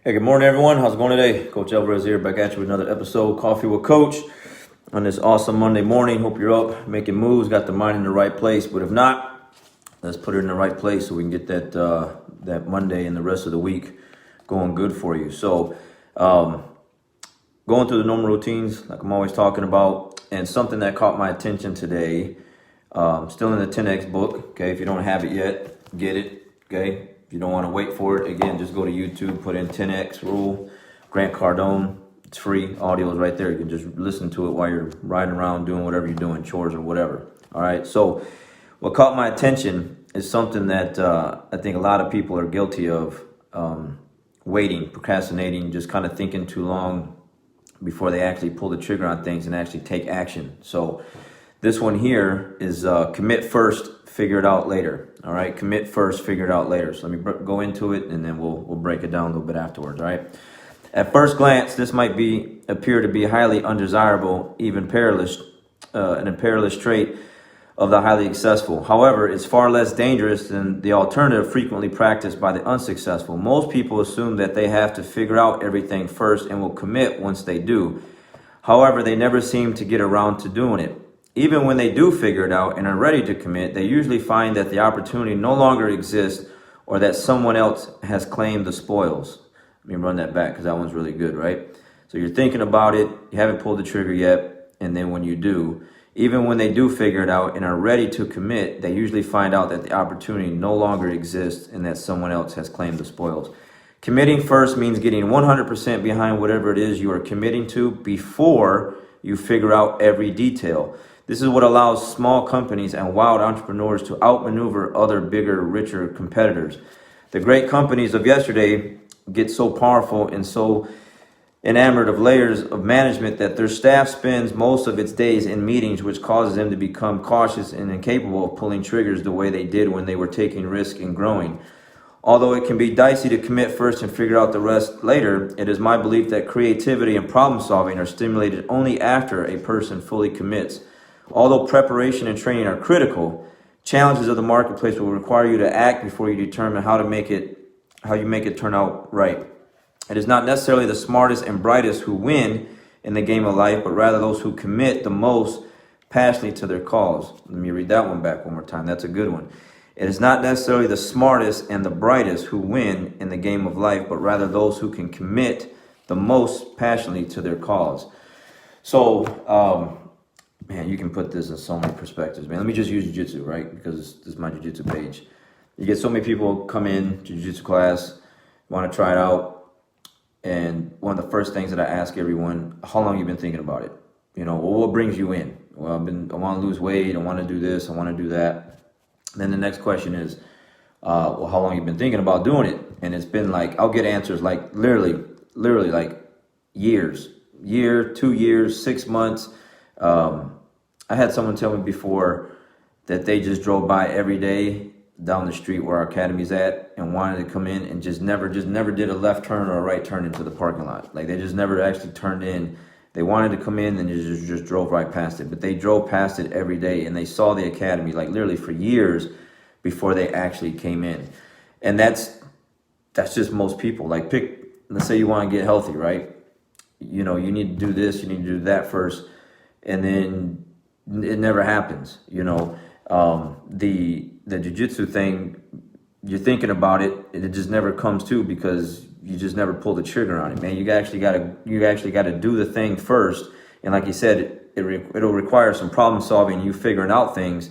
Hey, good morning, everyone. How's it going today? Coach Alvarez here, back at you with another episode, Coffee with Coach, on this awesome Monday morning. Hope you're up, making moves, got the mind in the right place. But if not, let's put it in the right place so we can get that Monday and the rest of the week going good for you. So, going through the normal routines, like I'm always talking about, and something that caught my attention today, still in the 10X book. Okay, if you don't have it yet, get it. Okay. If you don't want to wait for it, again, just go to YouTube, put in 10X rule, Grant Cardone. It's free. Audio is right there. You can just listen to it while you're riding around doing whatever you're doing, chores or whatever. All right. So what caught my attention is something that I think a lot of people are guilty of, waiting, procrastinating, just kind of thinking too long before they actually pull the trigger on things and actually take action. So this one here is commit first, figure it out later. All right, commit first, figure it out later. So let me go into it, and then we'll break it down a little bit afterwards. All right. At first glance, this might appear to be highly undesirable, even perilous, an perilous trait of the highly successful. However, it's far less dangerous than the alternative frequently practiced by the unsuccessful. Most people assume that they have to figure out everything first and will commit once they do. However, they never seem to get around to doing it. Even when they do figure it out and are ready to commit, they usually find that the opportunity no longer exists or that someone else has claimed the spoils. Let me run that back because that one's really good, right? So you're thinking about it, you haven't pulled the trigger yet, and then when you do, even when they do figure it out and are ready to commit, they usually find out that the opportunity no longer exists and that someone else has claimed the spoils. Committing first means getting 100% behind whatever it is you are committing to before you figure out every detail. This is what allows small companies and wild entrepreneurs to outmaneuver other bigger, richer competitors. The great companies of yesterday get so powerful and so enamored of layers of management that their staff spends most of its days in meetings, which causes them to become cautious and incapable of pulling triggers the way they did when they were taking risks and growing. Although it can be dicey to commit first and figure out the rest later, it is my belief that creativity and problem solving are stimulated only after a person fully commits. Although preparation and training are critical, challenges of the marketplace will require you to act before you determine how you make it turn out right. It is not necessarily the smartest and brightest who win in the game of life, but rather those who commit the most passionately to their cause. Let me read that one back one more time. That's a good one. It is not necessarily the smartest and the brightest who win in the game of life, but rather those who can commit the most passionately to their cause. So, man, you can put this in so many perspectives, man. Let me just use Jujutsu, right? Because this is my Jujutsu page. You get so many people come in to Jujutsu class, want to try it out. And one of the first things that I ask everyone, how long have you been thinking about it? Well, what brings you in? Well, I want to lose weight. I want to do this. I want to do that. Then the next question is, well, how long have you been thinking about doing it? And it's been like, I'll get answers like literally like years, 2 years, 6 months. I had someone tell me before that they just drove by every day down the street where our academy's at and wanted to come in and just never did a left turn or a right turn into the parking lot. Like they just never actually turned in. They wanted to come in and just drove right past it, but they drove past it every day and they saw the academy like literally for years before they actually came in. And that's just most people. Like let's say you want to get healthy, right? You need to do this, you need to do that first, and then it never happens. The Jujutsu thing, you're thinking about it, it just never comes to because you just never pull the trigger on it, man. You actually got to do the thing first, and like you said, it'll require some problem solving, you figuring out things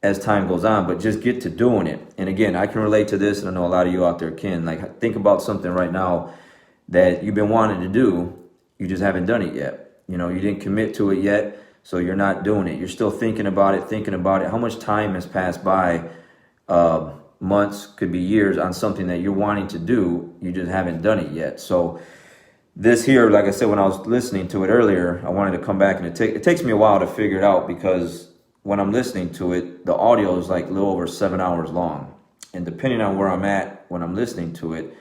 as time goes on, but just get to doing it. And again, I can relate to this, and I know a lot of you out there can. Like, think about something right now that you've been wanting to do, you just haven't done it yet. You didn't commit to it yet. So you're not doing it. You're still thinking about it. How much time has passed by, months, could be years, on something that you're wanting to do. You just haven't done it yet. So this here, like I said, when I was listening to it earlier, I wanted to come back, and it takes me a while to figure it out because when I'm listening to it, the audio is like a little over 7 hours long. And depending on where I'm at when I'm listening to it,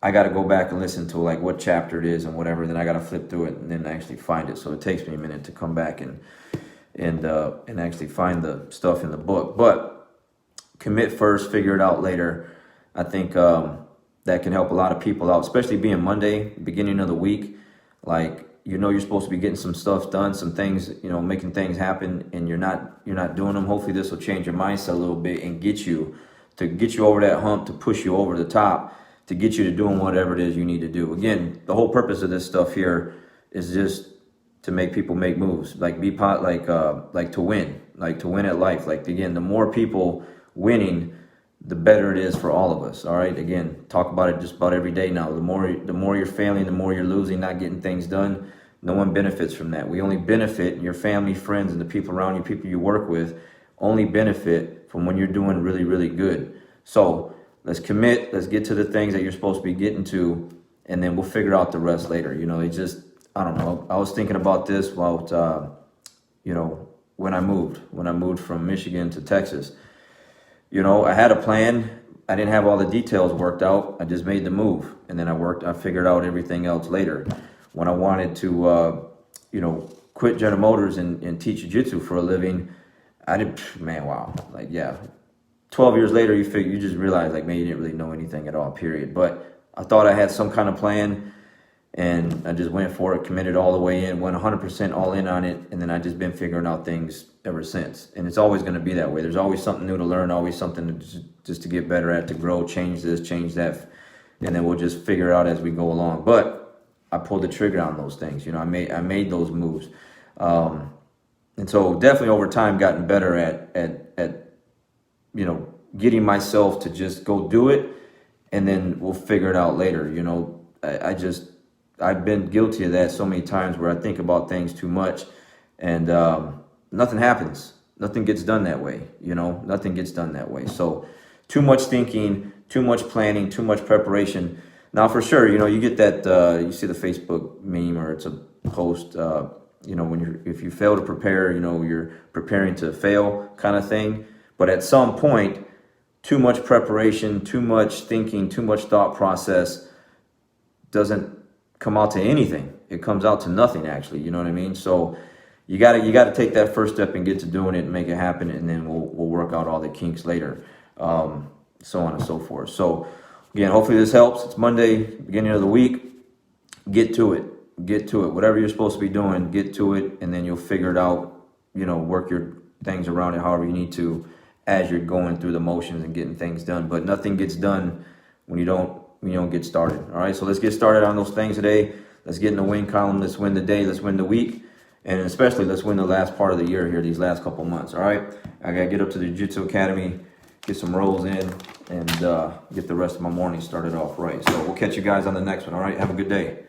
I got to go back and listen to like what chapter it is and whatever. Then I got to flip through it and then actually find it. So it takes me a minute to come back and actually find the stuff in the book. But commit first, figure it out later. I think that can help a lot of people out, especially being Monday, beginning of the week. Like, you know, you're supposed to be getting some stuff done, some things, you know, making things happen, and you're not doing them. Hopefully this will change your mindset a little bit and get you over that hump, to push you over the top, to get you to doing whatever it is you need to do. Again, the whole purpose of this stuff here is just to make people make moves, like to win at life. Like, again, the more people winning, the better it is for all of us. All right. Again, talk about it just about every day now. The more you're failing, the more you're losing, not getting things done. No one benefits from that. We only benefit, your family, friends, and the people around you, people you work with, only benefit from when you're doing really, really good. So let's commit. Let's get to the things that you're supposed to be getting to, and then we'll figure out the rest later. You know, I don't know. I was thinking about this while, you know, when I moved from Michigan to Texas. You know, I had a plan. I didn't have all the details worked out. I just made the move, and then I figured out everything else later. When I wanted to, you know, quit General Motors and teach Jujutsu for a living, wow. Like, yeah. 12 years later, you just realize, like, man, you didn't really know anything at all, period. But I thought I had some kind of plan, and I just went for it, committed all the way in, went 100% all in on it, and then I've just been figuring out things ever since. And it's always going to be that way. There's always something new to learn, always something just to get better at, to grow, change this, change that, and then we'll just figure it out as we go along. But I pulled the trigger on those things. You know, I made those moves, and so definitely over time gotten better at you know, getting myself to just go do it, and then we'll figure it out later. You know, I've been guilty of that so many times, where I think about things too much, and nothing happens. Nothing gets done that way. You know, nothing gets done that way. So too much thinking, too much planning, too much preparation. Now, for sure, you know, you get that, you see the Facebook meme, or it's a post, you know, if you fail to prepare, you know, you're preparing to fail, kind of thing. But at some point, too much preparation, too much thinking, too much thought process doesn't come out to anything. It comes out to nothing, actually. You know what I mean? So you gotta take that first step and get to doing it and make it happen, and then we'll work out all the kinks later, so on and so forth. So again, hopefully this helps. It's Monday, beginning of the week. Get to it. Whatever you're supposed to be doing, get to it, and then you'll figure it out. You know, work your things around it however you need to, as you're going through the motions and getting things done. But nothing gets done when you don't get started. All right, so let's get started on those things today. Let's get in the win column. Let's win the day. Let's win the week. And especially let's win the last part of the year here, these last couple months. All right, I got to get up to the Jujutsu Academy, get some rolls in, and get the rest of my morning started off right. So we'll catch you guys on the next one. All right, have a good day.